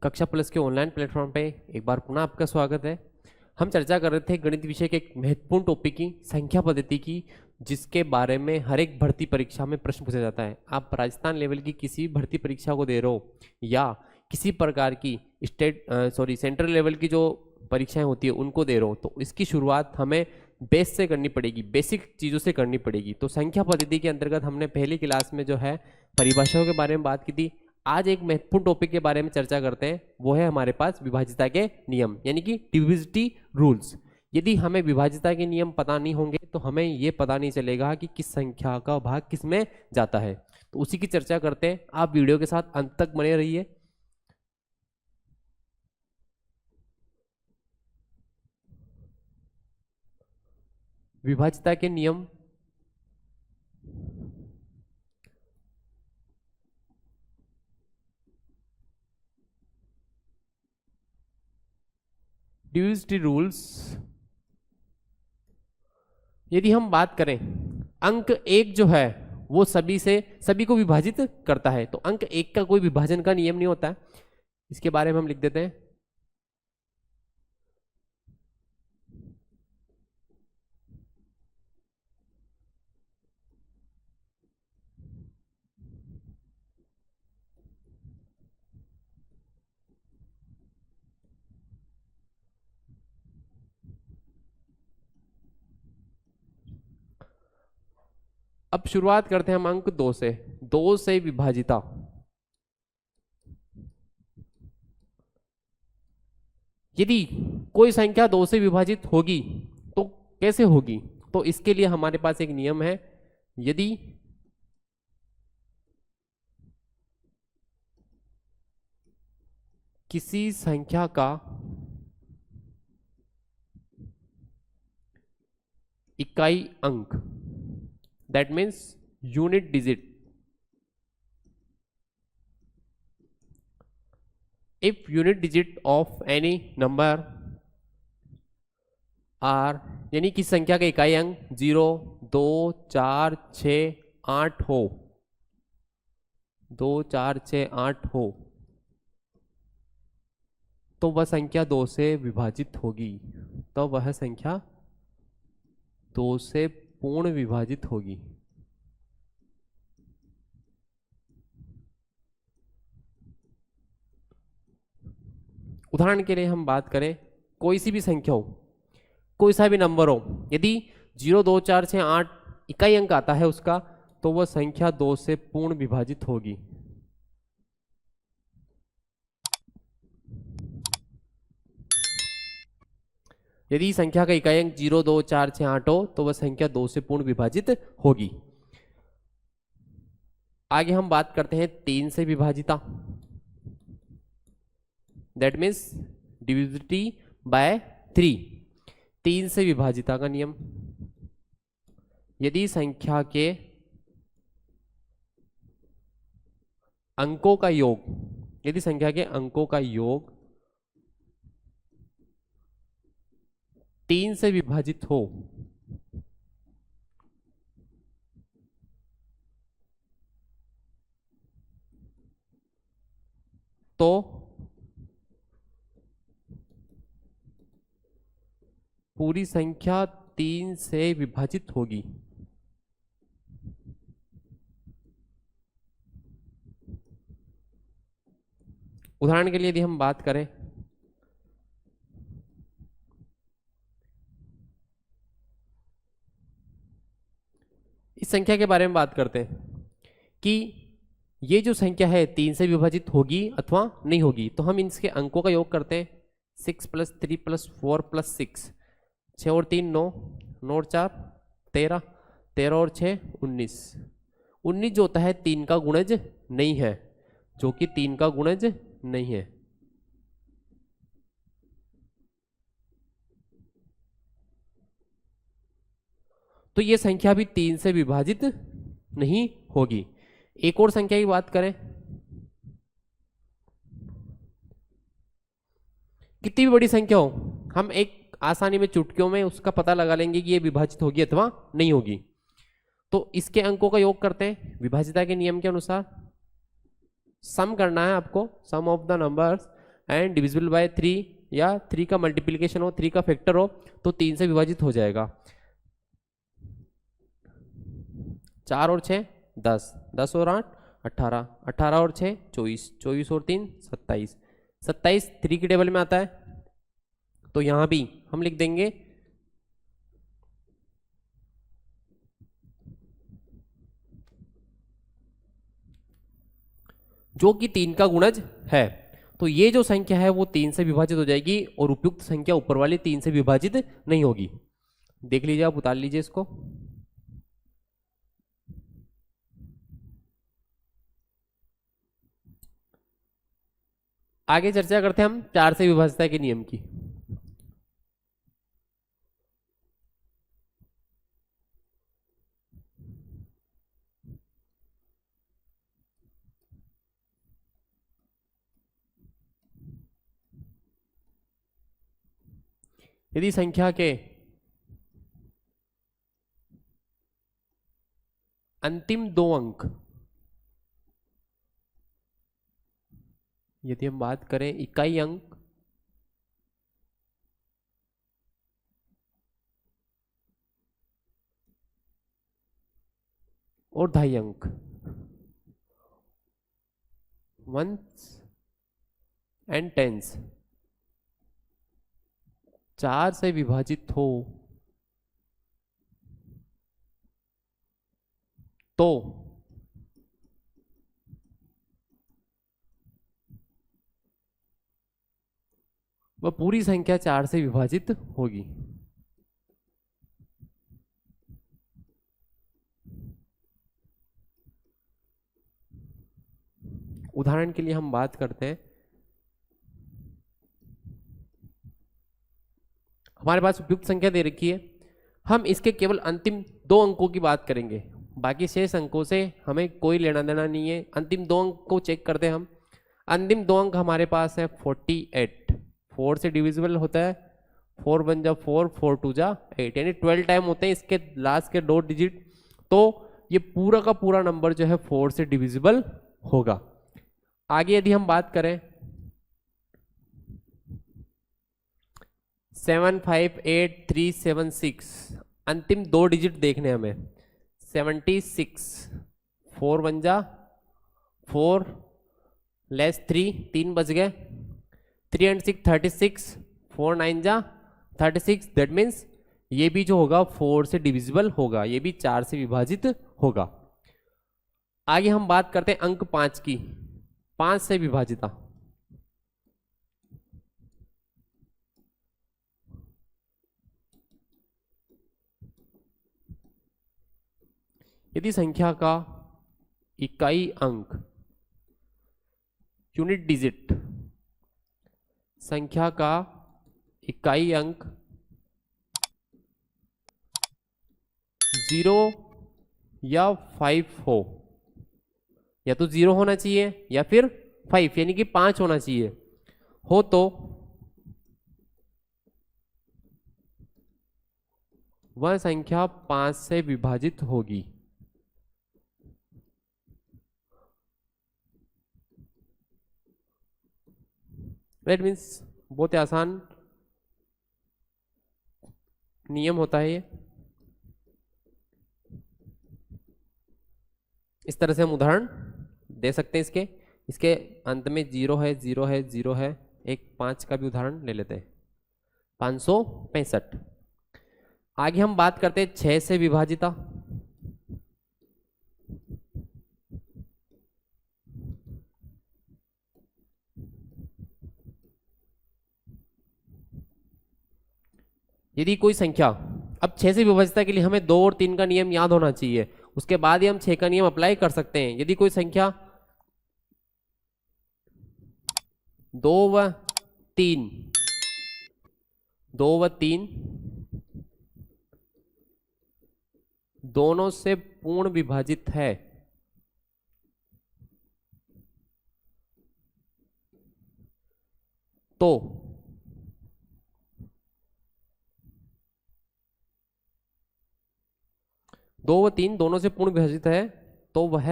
कक्षा प्लस के online platform पे एक बार पुनः आपका स्वागत है। हम चर्चा कर रहे थे गणित विषय के एक महत्वपूर्ण टॉपिक की, संख्या पद्धति की, जिसके बारे में हर एक भर्ती परीक्षा में प्रश्न पूछा जाता है। आप राजस्थान लेवल की किसी भी भर्ती परीक्षा को दे रहे हो या किसी प्रकार की सेंट्रल लेवल की जो परीक्षाएं होती है उनको दे रहे हो, तो इसकी शुरुआत हमें बेस से करनी पड़ेगी, बेसिक चीज़ों से करनी पड़ेगी। तो संख्या पद्धति के अंतर्गत हमने पहली क्लास में जो है परिभाषाओं के बारे में बात की थी। आज एक महत्वपूर्ण टॉपिक के बारे में चर्चा करते हैं, वो है हमारे पास विभाज्यता के नियम यानी कि डिविजिबिलिटी रूल्स। यदि हमें विभाज्यता के नियम पता नहीं होंगे तो हमें ये पता नहीं चलेगा कि किस संख्या का भाग किस में जाता है। तो उसी की चर्चा करते हैं, आप वीडियो के साथ अंत तक बने रहिए। विभाज्यता के नियम डिविजिबिलिटी रूल्स। यदि हम बात करें, अंक एक जो है वो सभी को विभाजित करता है, तो अंक एक का कोई विभाजन का नियम नहीं होता है। इसके बारे में हम लिख देते हैं। अब शुरुआत करते हैं हम अंक दो से विभाजिता। यदि कोई संख्या दो से विभाजित होगी तो कैसे होगी, तो इसके लिए हमारे पास एक नियम है। यदि किसी संख्या का इकाई अंक, that means unit digit, if unit digit of any number are, यानी किस संख्या का इकाई अंक 0, 2, 4, 6, 8 हो, 2, 4, 6, 8 हो, तो वह संख्या 2 से विभाजित होगी। तो वह संख्या 2 से पूर्ण विभाजित होगी। उदाहरण के लिए हम बात करें, कोई सी भी संख्या हो, कोई सा भी नंबर हो, यदि 0, 2, 4, 6, 8 इकाई अंक आता है उसका, तो वह संख्या 2 से पूर्ण विभाजित होगी। यदि संख्या का इकाई अंक 0, 2, 4, 6, 8 हो तो वह संख्या 2 से पूर्ण विभाजित होगी। आगे हम बात करते हैं 3 से विभाजिता, दैट मीन्स डिविजिबिलिटी बाय 3। 3 से विभाजिता का नियम, यदि संख्या के अंकों का योग, यदि संख्या के अंकों का योग 3 से विभाजित हो तो पूरी संख्या 3 से विभाजित होगी। उदाहरण के लिए यदि हम बात करें, इस संख्या के बारे में बात करते हैं कि ये जो संख्या है 3 से विभाजित होगी अथवा नहीं होगी, तो हम इसके अंकों का योग करते हैं। 6 + 3 + 4 + 6, 6 और 3 9, 9 और 4 13, 13 और 6 19। 19 जो होता है 3 का गुणज नहीं है, जो कि 3 का गुणज नहीं है। तो ये संख्या भी 3 से विभाजित नहीं होगी। एक और संख्या की बात करें, कितनी भी बड़ी संख्या हो, हम एक आसानी में चुटकियों में उसका पता लगा लेंगे कि ये विभाजित होगी अथवा नहीं होगी। तो इसके अंकों का योग करते हैं विभाज्यता के नियम के अनुसार। सम करना है आपको, sum of the numbers and divisible by 3 या 3 का मल्टीप्लिकेशन हो, 3 का फैक्टर हो तो 3 से विभाजित हो जाएगा। 4 और 6 10, 10 और 8 18, 18 और 6 24, 24 और 3 27, 27 3 की टेबल में आता है। तो यहां भी हम लिख देंगे जो कि 3 का गुणज है। तो ये जो संख्या है वो 3 से विभाजित हो जाएगी और उपयुक्त संख्या ऊपर वाली 3 से विभाजित नहीं होगी। देख लीजिए, आप उतार लीजिए इसको। आगे चर्चा करते हैं हम 4 से विभाज्यता के नियम की। यदि संख्या के अंतिम 2 अंक, यदि हम बात करें इकाई अंक और दहाई अंक, वंस एंड टेंस 4 से विभाजित हो तो वह पूरी संख्या 4 से विभाजित होगी। उदाहरण के लिए हम बात करते हैं, हमारे पास उपयुक्त संख्या दे रखी है, हम इसके केवल अंतिम 2 अंकों की बात करेंगे, बाकी शेष अंकों से हमें कोई लेना देना नहीं है। अंतिम 2 अंक को चेक करते हैं हम। अंतिम 2 अंक हमारे पास है 48, 4 से डिविजिबल होता है, 4 1 जा 4, 4 2 जा 8, यानी 12 टाइम होते हैं इसके लास्ट के 2 डिजिट। तो ये पूरा का पूरा नंबर जो है 4 से डिविजिबल होगा। आगे यदि हम बात करें 7 5 8 3 7 6, अंतिम 2 डिजिट देखने हमें 76, 4 1 जा 4 लेस 3, 3 बच गए, 3 and 6 36, 4 9 जा 36, दैट मीन्स ये भी जो होगा 4 से डिविजिबल होगा, ये भी 4 से विभाजित होगा। आगे हम बात करते हैं अंक 5 की, 5 से विभाजिता। यदि संख्या का इकाई अंक, यूनिट डिजिट, संख्या का इकाई अंक 0 या 5 हो, या तो 0 होना चाहिए या फिर 5 यानी कि 5 होना चाहिए हो, तो वह संख्या 5 से विभाजित होगी। दैट मीन्स बहुत ही आसान नियम होता है ये। इस तरह से हम उदाहरण दे सकते हैं इसके। इसके अंत में 0 है, 0 है, 0 है। एक 5 का भी उदाहरण ले लेते हैं, 565। आगे हम बात करते हैं 6 से विभाजिता। यदि कोई संख्या, अब 6 से विभाजिता के लिए हमें 2 और 3 का नियम याद होना चाहिए, उसके बाद ही हम 6 का नियम अप्लाई कर सकते हैं। यदि कोई संख्या 2 व 3, 2 व 3 दोनों से पूर्ण विभाजित है, तो दो व 3 दोनों से पूर्ण विभाजित है तो वह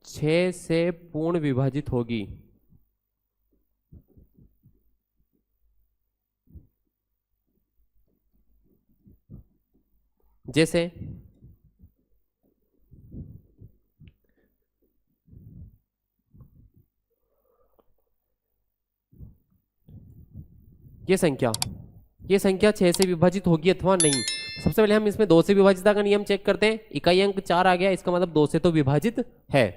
6 से पूर्ण विभाजित होगी। जैसे ये संख्या 6 से विभाजित होगी अथवा नहीं। सबसे पहले हम इसमें 2 से विभाजितता का नियम चेक करते हैं। इकाई अंक 4 आ गया, इसका मतलब 2 से तो विभाजित है।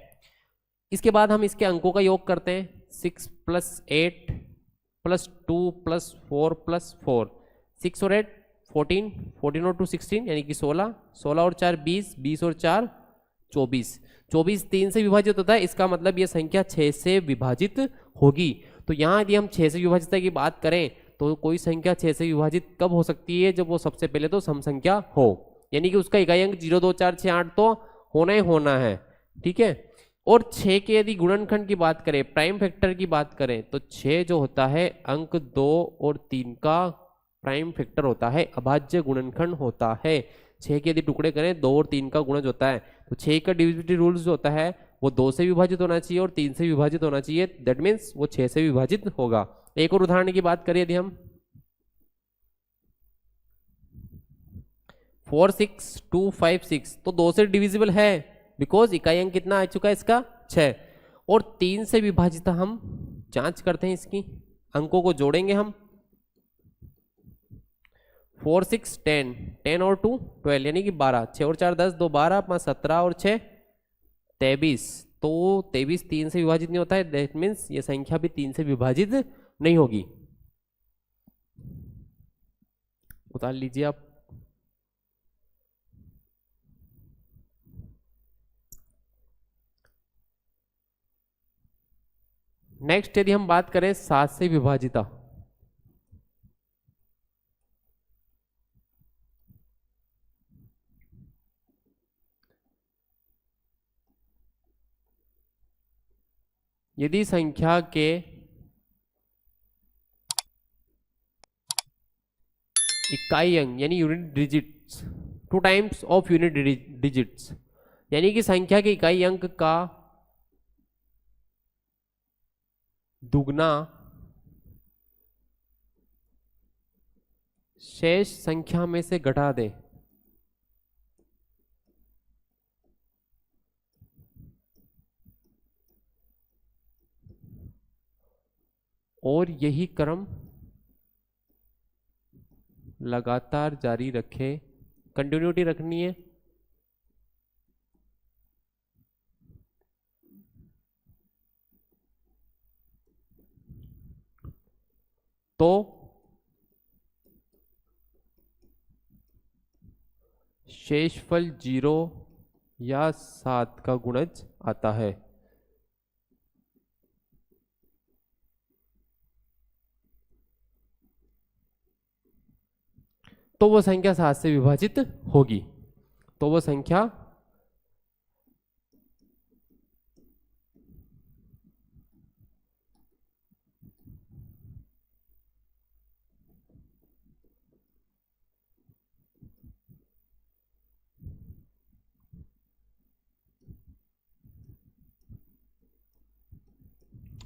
इसके बाद हम इसके अंकों का योग करते हैं। 6 + 8 + 2 + 4 + 4, 6 और 8 14, 14 और 2 16, यानी कि 16, 16 और 4 20, 20 और 4 24, 24 3 से विभाजित होता है। इसका मतलब ये संख्या 6 से विभाजित होगी। तो यहाँ यदि हम 6 से विभाजितता की बात करें तो कोई संख्या 6 से विभाजित कब हो सकती है? जब वो सबसे पहले तो सम संख्या हो, यानी कि उसका इकाई अंक 0 2 4 6 8 तो होना ही होना है, ठीक है। और 6 के यदि गुणनखंड की बात करें, प्राइम फैक्टर की बात करें, तो 6 जो होता है अंक 2 और 3 का प्राइम फैक्टर होता है, अभाज्य गुणनखंड होता है। 6 के यदि टुकड़े करें 2 और 3 का गुणज होता है, तो 6 का डिविजिबिलिटी रूल्स जो होता है वो 2 से विभाजित होना चाहिए और 3 से विभाजित होना चाहिए। दैट मीन्स वो 6 से विभाजित होगा। एक और उदाहरण की बात करें यदि हम 4 6 2 5 6, तो 2 से डिविजिबल है बिकॉज इकाई अंक कितना आ चुका है इसका 6। और 3 से विभाजित हम जांच करते हैं, इसकी अंकों को जोड़ेंगे हम। 4 6 10, 10 और 2 12, यानी कि 12, 6 और 4 10, 2 12, 5 17 और 6 23। तो 23 3 से विभाजित नहीं होता है, दैट मीन्स ये संख्या भी 3 से विभाजित नहीं होगी। उतार लीजिए आप। नेक्स्ट यदि हम बात करें 7 से विभाजिता, यदि संख्या के इकाई अंक यानी unit digits 2 times of unit digits, यानी कि संख्या के इकाई अंक का दुगना शेष संख्या में से घटा दे, और यही क्रम लगातार जारी रखे, कंटिन्यूटी रखनी है। तो शेषफल 0 या 7 का गुणज आता है। तो वो संख्या 7 से विभाजित होगी। तो वो संख्या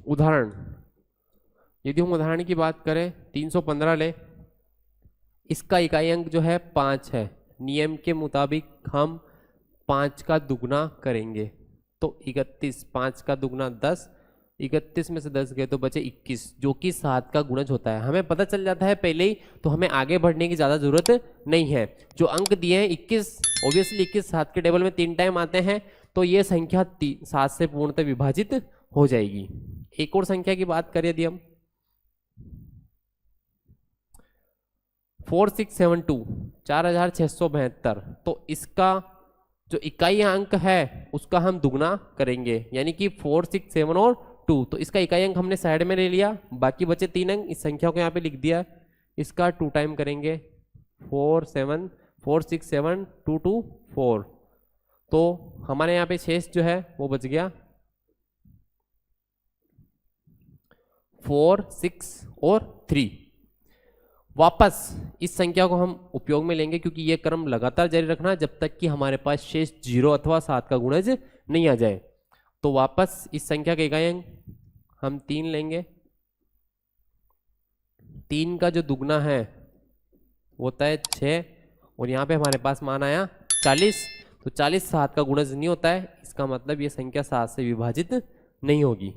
उदाहरण, यदि हम उदाहरण की बात करें 315 ले, इसका इकाई अंक जो है 5 है। नियम के मुताबिक हम 5 का दुगना करेंगे तो 31, 5 का दुगना 10, 31 में से 10 गए तो बचे 21, जो कि 7 का गुणज होता है। हमें पता चल जाता है पहले ही, तो हमें आगे बढ़ने की ज़्यादा जरूरत नहीं है। जो अंक दिए हैं 21, ऑब्वियसली 21 7 के टेबल में 3 टाइम आते हैं, तो ये संख्या 7 से पूर्णतः विभाजित हो जाएगी। एक और संख्या की बात करें यदि हम 4672, 4672, तो इसका जो इकाई अंक है उसका हम दुगना करेंगे, यानी कि 4 6 7 और 2। तो इसका इकाई अंक हमने साइड में ले लिया, बाकी बचे 3 अंक, इस संख्या को यहाँ पे लिख दिया। इसका 2 टाइम करेंगे, 4 7 4 6 7 2 2 4, तो हमारे यहाँ पे शेष जो है वो बच गया 4 6 और 3। वापस इस संख्या को हम उपयोग में लेंगे, क्योंकि ये क्रम लगातार जारी रखना जब तक कि हमारे पास शेष 0 अथवा 7 का गुणज नहीं आ जाए। तो वापस इस संख्या के इकाई अंक हम 3 लेंगे। 3 का जो दुगना है वो होता है 6, और यहाँ पे हमारे पास मान आया 40। तो 40 7 का गुणज नहीं होता है, इसका मतलब ये संख्या 7 से विभाजित नहीं होगी।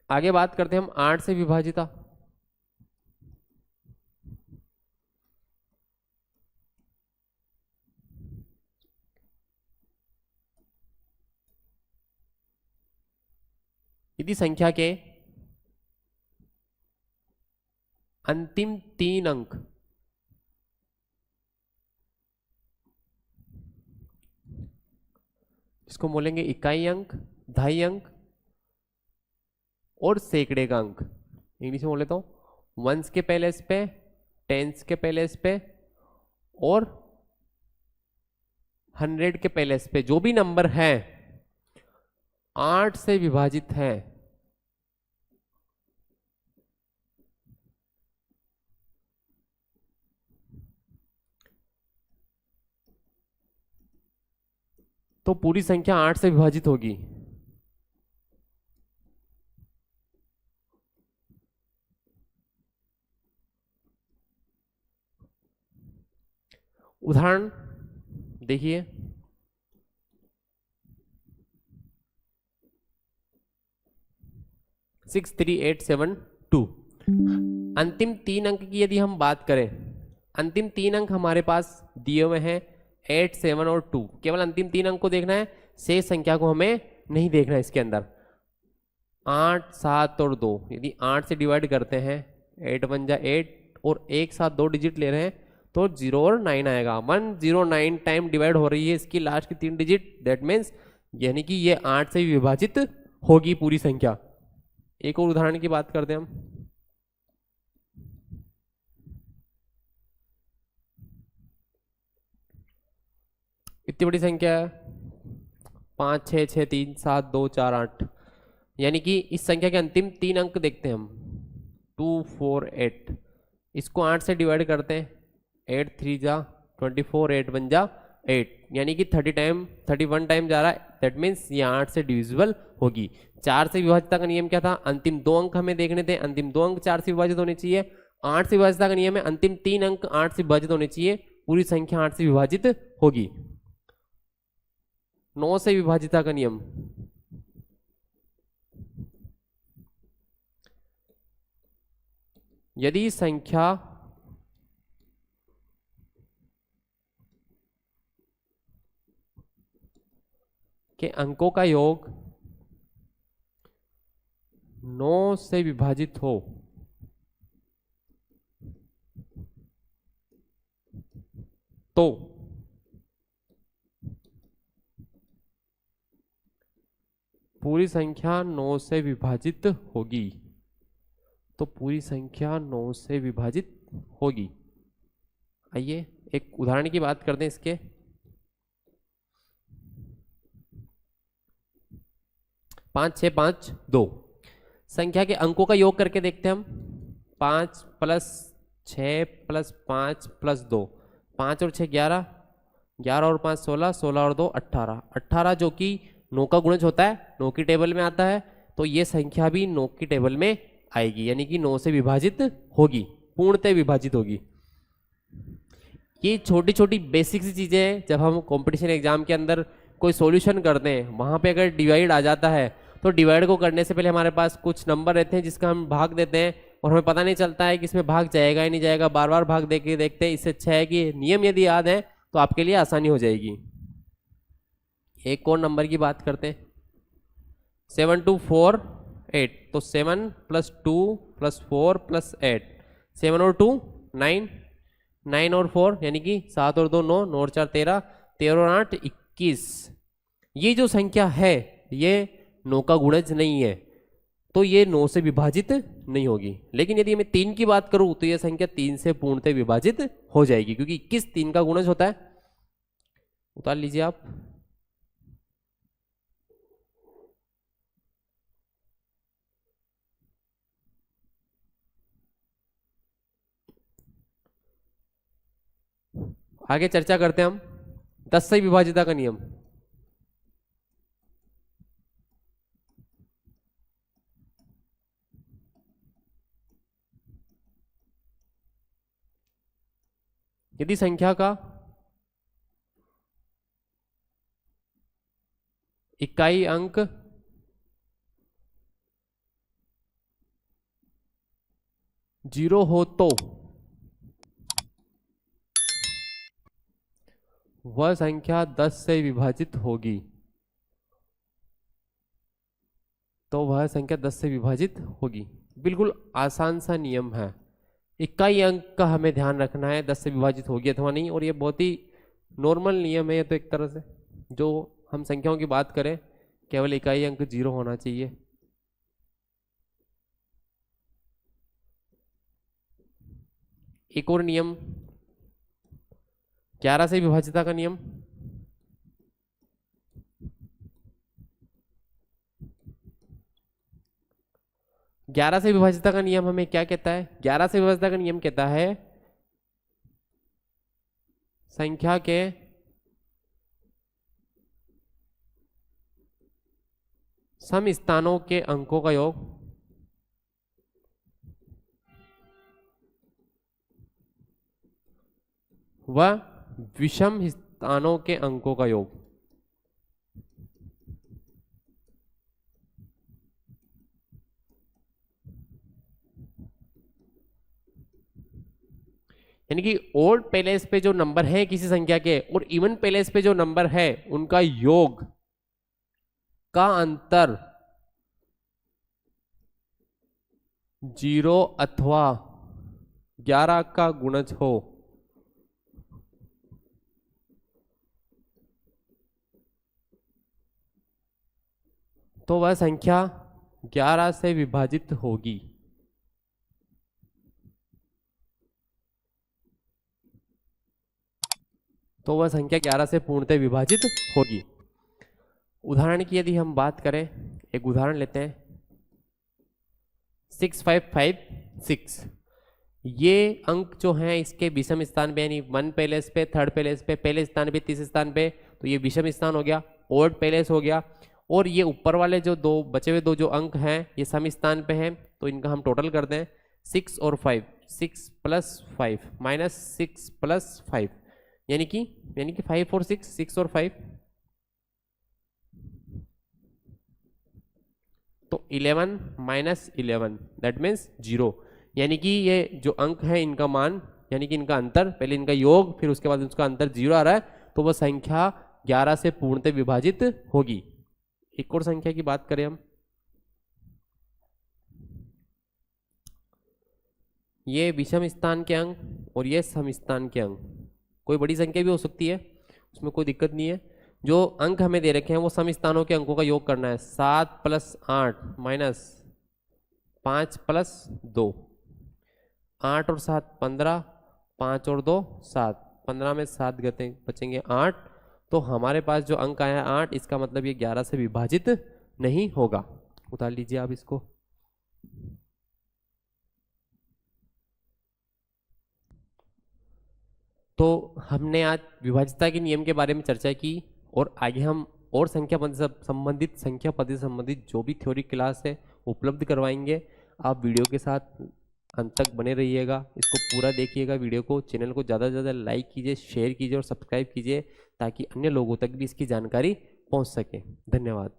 आगे बात करते हैं हम 8 से विभाजिता। यदि संख्या के अंतिम 3 अंक इसको बोलेंगे इकाई अंक, दहाई अंक और सैकड़े का अंक। इंग्लिश में बोले तो वंस के पहले इस पे, टेंस के पहले इस पे और 100 के पहले इस पे जो भी नंबर है 8 से विभाजित है, तो पूरी संख्या 8 से विभाजित होगी। उदाहरण देखिए, 63872। अंतिम 3 अंक की यदि हम बात करें, अंतिम 3 अंक हमारे पास दिए हुए हैं 8, 7 और 2। केवल अंतिम 3 अंक को देखना है, शेष संख्या को हमें नहीं देखना है। इसके अंदर 8, 7 और 2, यदि 8 से डिवाइड करते हैं 8 1 जा 8 और एक साथ 2 डिजिट ले रहे हैं तो 0 और 9 आएगा। 109 टाइम डिवाइड हो रही है इसकी लास्ट की 3 डिजिट, दैट मीन्स यानी कि ये 8 से विभाजित होगी पूरी संख्या। एक और उदाहरण की बात करते हैं हम, इतनी बड़ी संख्या है 5 6 6 3 7 2 4 8, यानी कि इस संख्या के अंतिम 3 अंक देखते हैं हम 2 4 8। इसको 8 से डिवाइड करते हैं, 8 3 जा 24, 8 1 जा 8, यानी कि 31 टाइम जा रहा है, दैट मीन्स ये 8 से डिविजिबल होगी। 4 से विभाजिता का नियम क्या था, अंतिम 2 अंक हमें देखने थे, अंतिम 2 अंक 4 से विभाजित होने चाहिए। 8 से विभाजिता का नियम है अंतिम 3 अंक 8 से विभाजित होने चाहिए, पूरी संख्या 8 से विभाजित होगी। 9 से विभाजिता का नियम, यदि संख्या के अंकों का योग 9 से विभाजित हो तो पूरी संख्या 9 से विभाजित होगी, तो पूरी संख्या 9 से विभाजित होगी। आइए एक उदाहरण की बात करते हैं इसके। 5 6 5 2, संख्या के अंकों का योग करके देखते हैं हम। 5 प्लस 6 प्लस 5 प्लस 2, 5 और 6 11, 11 और 5 16, 16 और 2 18, 18 जो कि 9 का गुणज होता है, 9 की टेबल में आता है, तो ये संख्या भी 9 की टेबल में आएगी, यानी कि 9 से विभाजित होगी, पूर्णतः विभाजित होगी। ये छोटी छोटी बेसिक सी चीजें हैं, जब हम कंपटीशन एग्जाम के अंदर कोई सॉल्यूशन करते हैं, वहां पे अगर डिवाइड आ जाता है तो डिवाइड को करने से पहले हमारे पास कुछ नंबर रहते हैं जिसका हम भाग देते हैं और हमें पता नहीं चलता है कि इसमें भाग जाएगा या नहीं जाएगा, बार बार भाग दे के देखते हैं। इससे अच्छा है कि नियम यदि याद है तो आपके लिए आसानी हो जाएगी। एक और नंबर की बात करते हैं, 7 2 4 8, तो 7 प्लस 2 प्लस 4 प्लस 8, 7 और 2 9, 9 और 4 यानी कि 7 और 2 9, 9 और 4 13, 13 और 8 21। ये जो संख्या है ये 9 का गुणज नहीं है, तो ये 9 से विभाजित नहीं होगी। लेकिन यदि मैं 3 की बात करूं तो ये संख्या 3 से पूर्णतः विभाजित हो जाएगी, क्योंकि 21 3 का गुणज होता है। उतार लीजिए आप। आगे चर्चा करते हैं हम 10 से विभाजिता का नियम। यदि संख्या का इकाई अंक जीरो हो तो वह संख्या 10 से विभाजित होगी। तो वह संख्या 10 से विभाजित होगी। बिल्कुल आसान सा नियम है। इकाई अंक का हमें ध्यान रखना है 10 से विभाजित होगी अथवा नहीं, और ये बहुत ही नॉर्मल नियम है। ये तो एक तरह से जो हम संख्याओं की बात करें केवल इकाई अंक 0 होना चाहिए। एक और नियम 11 से विभाजिता का नियम। ग्यारह से विभाजिता का नियम हमें क्या कहता है? 11 से विभाजिता का नियम कहता है संख्या के सम स्थानों के अंकों का योग व विषम स्थानों के अंकों का योग। यानी कि ओड पैलेस पे जो नंबर है किसी संख्या के और इवन पैलेस पे जो नंबर है उनका योग का अंतर 0 अथवा 11 का गुणज हो तो वह संख्या 11 से विभाजित होगी। तो वह संख्या 11 से पूर्णतः विभाजित होगी। उदाहरण की यदि हम बात करें, एक उदाहरण लेते हैं 6556। ये अंक जो हैं इसके विषम स्थान पे, यानी 1 पैलेस पे, 3rd पैलेस पे, पहले स्थान पे, 30 स्थान पे, तो ये विषम स्थान हो गया, ओड पैलेस हो गया। और ये ऊपर वाले जो दो बचे हुए दो जो अंक हैं ये सम स्थान पे हैं, तो इनका हम टोटल कर दें 6 और 5, 6 + 5 माइनस 6 + 5, यानी कि 5 और 6, 6 और 5, तो 11 माइनस 11 दैट मीन्स 0। यानी कि ये जो अंक है इनका मान, यानी कि इनका अंतर, पहले इनका योग फिर उसके बाद उसका अंतर 0 आ रहा है, तो वह संख्या 11 से पूर्णतः विभाजित होगी। एक और संख्या की बात करें हम, ये विषम स्थान के अंक और ये सम स्थान के अंक, कोई बड़ी संख्या भी हो सकती है, उसमें कोई दिक्कत नहीं है। जो अंक हमें दे रखे हैं वो सम स्थानों के अंकों का योग करना है। 7 + 8 माइनस 5 + 2, 8 और 7 15, 5 और 2 7, 15 में 7 गते बचेंगे 8। तो हमारे पास जो अंक आया 8, इसका मतलब ये 11 से विभाजित नहीं होगा। उतार लीजिए आप इसको। तो हमने आज विभाज्यता के नियम के बारे में चर्चा की और आगे हम और संख्या पद्धति संबंधित जो भी थ्योरी क्लास है उपलब्ध करवाएंगे। आप वीडियो के साथ अंत तक बने रहिएगा, इसको पूरा देखिएगा वीडियो को। चैनल को ज़्यादा से ज़्यादा लाइक कीजिए, शेयर कीजिए और सब्सक्राइब कीजिए ताकि अन्य लोगों तक भी इसकी जानकारी पहुंच सके। धन्यवाद।